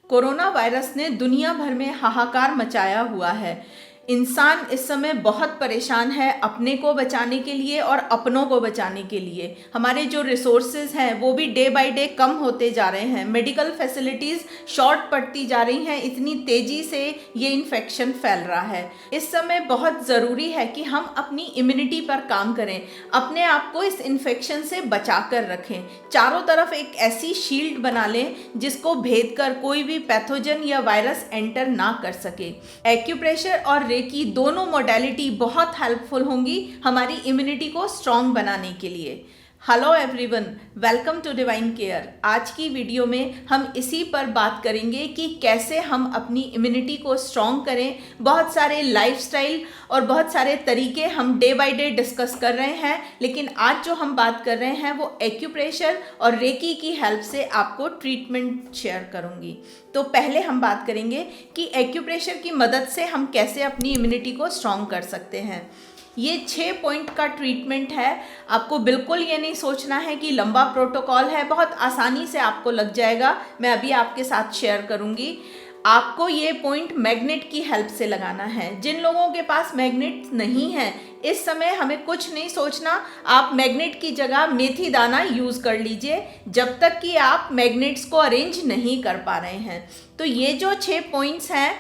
Corona virus ने दुनिया भर में हाहाकार मचाया हुआ है। इंसान इस समय बहुत परेशान है अपने को बचाने के लिए और अपनों को बचाने के लिए। हमारे जो रिसोर्सेज हैं वो भी डे बाय डे कम होते जा रहे हैं। मेडिकल फैसिलिटीज़ शॉर्ट पड़ती जा रही हैं, इतनी तेज़ी से ये इन्फेक्शन फैल रहा है। इस समय बहुत ज़रूरी है कि हम अपनी इम्यूनिटी पर काम करें, अपने आप को इस इन्फेक्शन से बचा कर रखें। चारों तरफ एक ऐसी शील्ड बना लें जिसको भेद कर कोई भी पैथोजन या वायरस एंटर ना कर सके। एक्यूप्रेशर और रेकी दोनों मोडेलिटी बहुत हेल्पफुल होंगी हमारी इम्यूनिटी को स्ट्रॉन्ग बनाने के लिए। Hello everyone, welcome to divine care. आज की वीडियो में हम इसी पर बात करेंगे कि कैसे हम अपनी इम्यूनिटी को स्ट्रॉन्ग करें। बहुत सारे लाइफस्टाइल और बहुत सारे तरीके हम डे बाय डे डिस्कस कर रहे हैं, लेकिन आज जो हम बात कर रहे हैं वो एक्यूप्रेशर और रेकी की हेल्प से आपको ट्रीटमेंट शेयर करूंगी। तो पहले हम बात करेंगे कि एक्यूप्रेशर की मदद से हम कैसे अपनी इम्यूनिटी को स्ट्रॉन्ग कर सकते हैं। ये 6 पॉइंट का ट्रीटमेंट है। आपको बिल्कुल ये नहीं सोचना है कि लंबा प्रोटोकॉल है, बहुत आसानी से आपको लग जाएगा। मैं अभी आपके साथ शेयर करूंगी। आपको ये पॉइंट मैग्नेट की हेल्प से लगाना है। जिन लोगों के पास मैग्नेट नहीं है, इस समय हमें कुछ नहीं सोचना, आप मैग्नेट की जगह मेथी दाना यूज़ कर लीजिए जब तक कि आप मैग्नेट्स को अरेंज नहीं कर पा रहे हैं। तो ये जो 6 पॉइंट्स हैं,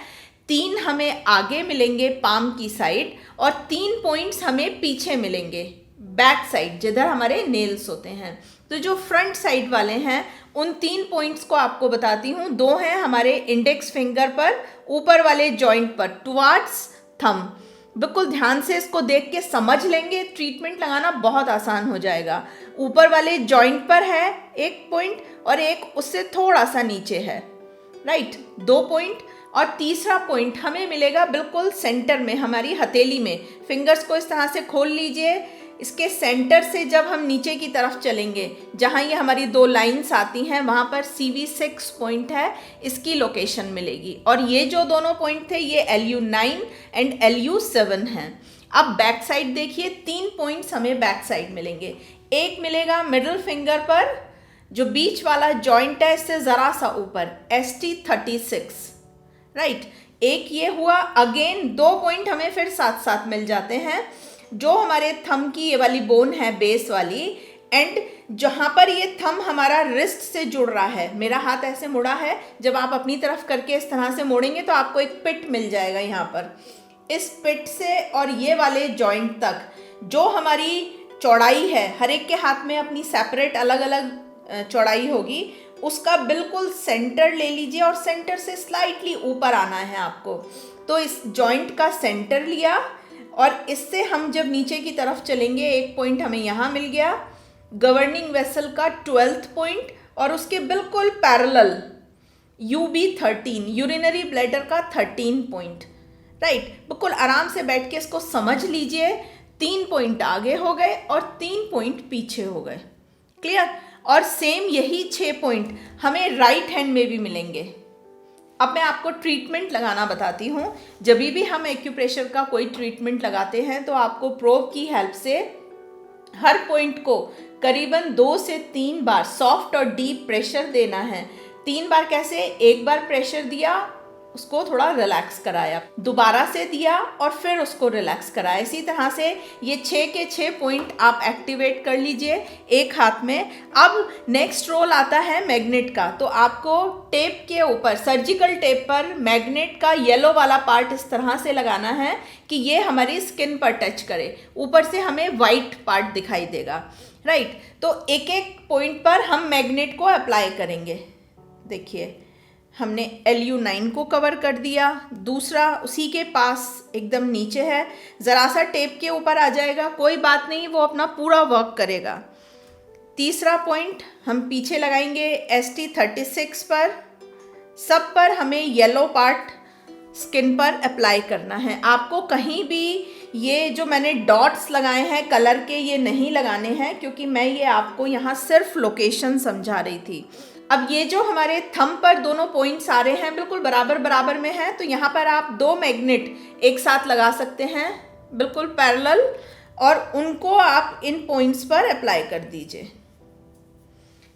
3 हमें आगे मिलेंगे पाम की साइड और 3 पॉइंट्स हमें पीछे मिलेंगे बैक साइड, जिधर हमारे नेल्स होते हैं। तो जो फ्रंट साइड वाले हैं उन 3 पॉइंट्स को आपको बताती हूँ। 2 हैं हमारे इंडेक्स फिंगर पर, ऊपर वाले जॉइंट पर टुवार्ड्स थंब। बिल्कुल ध्यान से इसको देख के समझ लेंगे, ट्रीटमेंट लगाना बहुत आसान हो जाएगा। ऊपर वाले जॉइंट पर है एक पॉइंट और एक उससे थोड़ा सा नीचे है, राइट, 2 पॉइंट। और तीसरा पॉइंट हमें मिलेगा बिल्कुल सेंटर में, हमारी हथेली में। फिंगर्स को इस तरह से खोल लीजिए। इसके सेंटर से जब हम नीचे की तरफ चलेंगे, जहाँ ये हमारी 2 लाइंस आती हैं, वहाँ पर CV6 पॉइंट है, इसकी लोकेशन मिलेगी। और ये जो दोनों पॉइंट थे ये LU9 एंड LU7 हैं। अब बैक साइड देखिए, 3 पॉइंट्स हमें बैक साइड मिलेंगे। एक मिलेगा मिडिल फिंगर पर, जो बीच वाला जॉइंट है इससे ज़रा सा ऊपर, ST36, राइट। एक ये हुआ। अगेन 2 पॉइंट हमें फिर साथ साथ मिल जाते हैं, जो हमारे थंब की ये वाली बोन है बेस वाली, एंड जहाँ पर ये थंब हमारा रिस्ट से जुड़ रहा है। मेरा हाथ ऐसे मुड़ा है, जब आप अपनी तरफ करके इस तरह से मोड़ेंगे तो आपको एक पिट मिल जाएगा यहाँ पर। इस पिट से और ये वाले जॉइंट तक जो हमारी चौड़ाई है, हर एक के हाथ में अपनी सेपरेट अलग अलग चौड़ाई होगी, उसका बिल्कुल सेंटर ले लीजिए और सेंटर से स्लाइटली ऊपर आना है आपको। तो इस जॉइंट का सेंटर लिया और इससे हम जब नीचे की तरफ चलेंगे, एक पॉइंट हमें यहाँ मिल गया, गवर्निंग वेसल का 12th पॉइंट, और उसके बिल्कुल पैरेलल UB13, यूरिनरी ब्लैडर का 13 पॉइंट, राइट। बिल्कुल आराम से बैठ के इसको समझ लीजिए। 3 पॉइंट आगे हो गए और 3 पॉइंट पीछे हो गए, क्लियर। और सेम यही 6 पॉइंट हमें राइट हैंड में भी मिलेंगे। अब मैं आपको ट्रीटमेंट लगाना बताती हूँ। जब भी हम एक्यूप्रेशर का कोई ट्रीटमेंट लगाते हैं तो आपको प्रोब की हेल्प से हर पॉइंट को करीबन 2 से 3 बार सॉफ्ट और डीप प्रेशर देना है। 3 बार कैसे? एक बार प्रेशर दिया, उसको थोड़ा रिलैक्स कराया, दोबारा से दिया और फिर उसको रिलैक्स कराया। इसी तरह से ये 6 के 6 पॉइंट आप एक्टिवेट कर लीजिए एक हाथ में। अब नेक्स्ट रोल आता है मैग्नेट का। तो आपको टेप के ऊपर, सर्जिकल टेप पर मैग्नेट का येलो वाला पार्ट इस तरह से लगाना है कि ये हमारी स्किन पर टच करे। ऊपर से हमें वाइट पार्ट दिखाई देगा, राइट। तो एक एक पॉइंट पर हम मैग्नेट को अप्लाई करेंगे। देखिए, हमने LU9 को कवर कर दिया, दूसरा उसी के पास एकदम नीचे है, ज़रा सा टेप के ऊपर आ जाएगा, कोई बात नहीं, वो अपना पूरा वर्क करेगा। तीसरा पॉइंट हम पीछे लगाएंगे ST36 पर। सब पर हमें येलो पार्ट स्किन पर अप्लाई करना है। आपको कहीं भी ये जो मैंने डॉट्स लगाए हैं कलर के, ये नहीं लगाने हैं, क्योंकि मैं ये आपको यहाँ सिर्फ लोकेशन समझा रही थी। अब ये जो हमारे थंब पर दोनों पॉइंट्स आ रहे हैं बिल्कुल बराबर बराबर में हैं, तो यहाँ पर आप 2 मैग्नेट एक साथ लगा सकते हैं बिल्कुल पैरेलल, और उनको आप इन पॉइंट्स पर अप्लाई कर दीजिए।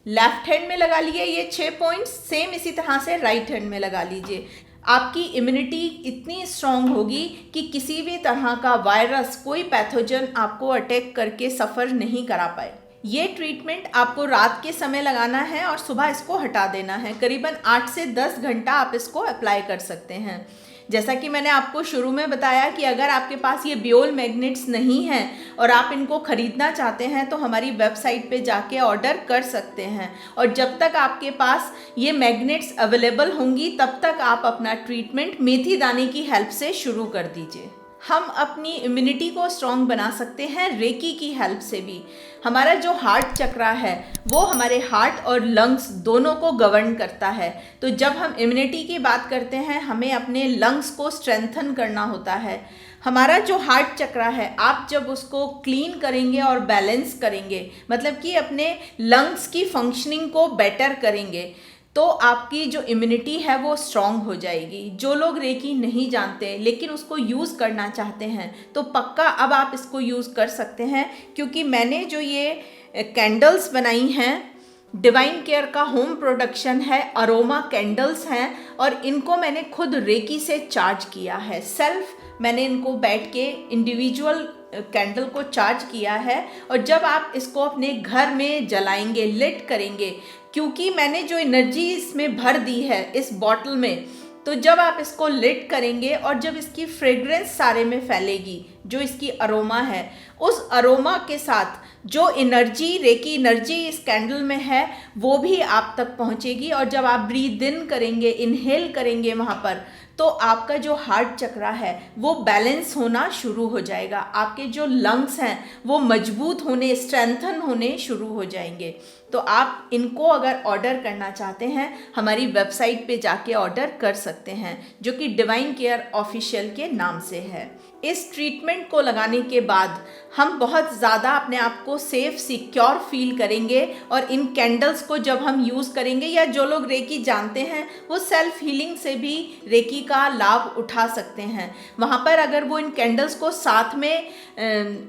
लेफ्ट हैंड में लगा लिए ये 6 पॉइंट्स, सेम इसी तरह से राइट हैंड में लगा लीजिए। आपकी इम्यूनिटी इतनी स्ट्रांग होगी कि किसी भी तरह का वायरस, कोई पैथोजन आपको अटैक करके सफ़र नहीं करा पाए। ये ट्रीटमेंट आपको रात के समय लगाना है और सुबह इसको हटा देना है। करीबन 8 से 10 घंटा आप इसको अप्लाई कर सकते हैं। जैसा कि मैंने आपको शुरू में बताया कि अगर आपके पास ये बियोल मैग्नेट्स नहीं हैं और आप इनको ख़रीदना चाहते हैं तो हमारी वेबसाइट पे जाके ऑर्डर कर सकते हैं, और जब तक आपके पास ये मैग्नेट्स अवेलेबल होंगी तब तक आप अपना ट्रीटमेंट मेथी दाने की हेल्प से शुरू कर दीजिए। हम अपनी इम्यूनिटी को स्ट्रॉन्ग बना सकते हैं रेकी की हेल्प से भी। हमारा जो हार्ट चक्रा है वो हमारे हार्ट और लंग्स दोनों को गवर्न करता है। तो जब हम इम्यूनिटी की बात करते हैं हमें अपने लंग्स को स्ट्रेंथन करना होता है। हमारा जो हार्ट चक्रा है, आप जब उसको क्लीन करेंगे और बैलेंस करेंगे, मतलब कि अपने लंग्स की फंक्शनिंग को बेटर करेंगे, तो आपकी जो इम्यूनिटी है वो स्ट्रॉन्ग हो जाएगी। जो लोग रेकी नहीं जानते लेकिन उसको यूज़ करना चाहते हैं तो पक्का अब आप इसको यूज़ कर सकते हैं, क्योंकि मैंने जो ये कैंडल्स बनाई हैं, डिवाइन केयर का होम प्रोडक्शन है, अरोमा कैंडल्स हैं, और इनको मैंने खुद रेकी से चार्ज किया है। सेल्फ मैंने इनको बैठ के इंडिविजुअल कैंडल को चार्ज किया है। और जब आप इसको अपने घर में जलाएंगे, लिट करेंगे, क्योंकि मैंने जो एनर्जी इसमें भर दी है इस बॉटल में, तो जब आप इसको लिट करेंगे और जब इसकी फ्रेग्रेंस सारे में फैलेगी, जो इसकी अरोमा है, उस अरोमा के साथ जो एनर्जी, रेकी एनर्जी इस कैंडल में है वो भी आप तक पहुंचेगी। और जब आप ब्रीथ इन करेंगे, इनहेल करेंगे वहाँ पर, तो आपका जो हार्ट चक्रा है वो बैलेंस होना शुरू हो जाएगा। आपके जो लंग्स हैं वो मजबूत होने, स्ट्रेंथन होने शुरू हो जाएंगे। तो आप इनको अगर ऑर्डर करना चाहते हैं हमारी वेबसाइट पे जाके ऑर्डर कर सकते हैं, जो कि डिवाइन केयर ऑफिशियल के नाम से है। इस ट्रीटमेंट को लगाने के बाद हम बहुत ज़्यादा अपने आप को सेफ, सिक्योर फील करेंगे। और इन कैंडल्स को जब हम यूज़ करेंगे, या जो लोग रेकी जानते हैं वो सेल्फ हीलिंग से भी रेकी का लाभ उठा सकते हैं। वहाँ पर अगर वो इन कैंडल्स को साथ में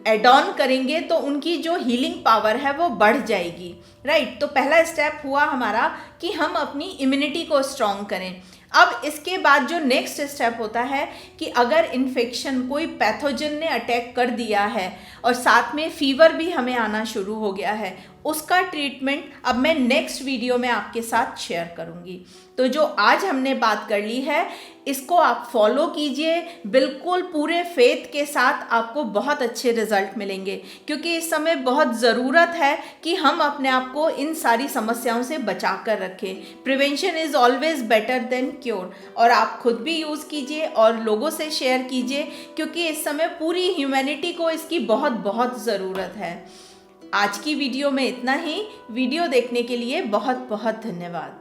एड ऑन करेंगे तो उनकी जो हीलिंग पावर है वो बढ़ जाएगी। राइट, तो पहला स्टेप हुआ हमारा कि हम अपनी इम्यूनिटी को स्ट्रॉन्ग करें। अब इसके बाद जो नेक्स्ट स्टेप होता है कि अगर इन्फेक्शन, कोई पैथोजन ने अटैक कर दिया है और साथ में फीवर भी हमें आना शुरू हो गया है, उसका ट्रीटमेंट अब मैं नेक्स्ट वीडियो में आपके साथ शेयर करूंगी। तो जो आज हमने बात कर ली है इसको आप फॉलो कीजिए, बिल्कुल पूरे फेथ के साथ, आपको बहुत अच्छे रिजल्ट मिलेंगे। क्योंकि इस समय बहुत ज़रूरत है कि हम अपने आप को इन सारी समस्याओं से बचा कर रखें। Prevention is always better than cure. और आप खुद भी यूज़ कीजिए और लोगों से शेयर कीजिए, क्योंकि इस समय पूरी ह्यूमैनिटी को इसकी बहुत बहुत ज़रूरत है। आज की वीडियो में इतना ही। वीडियो देखने के लिए बहुत बहुत धन्यवाद।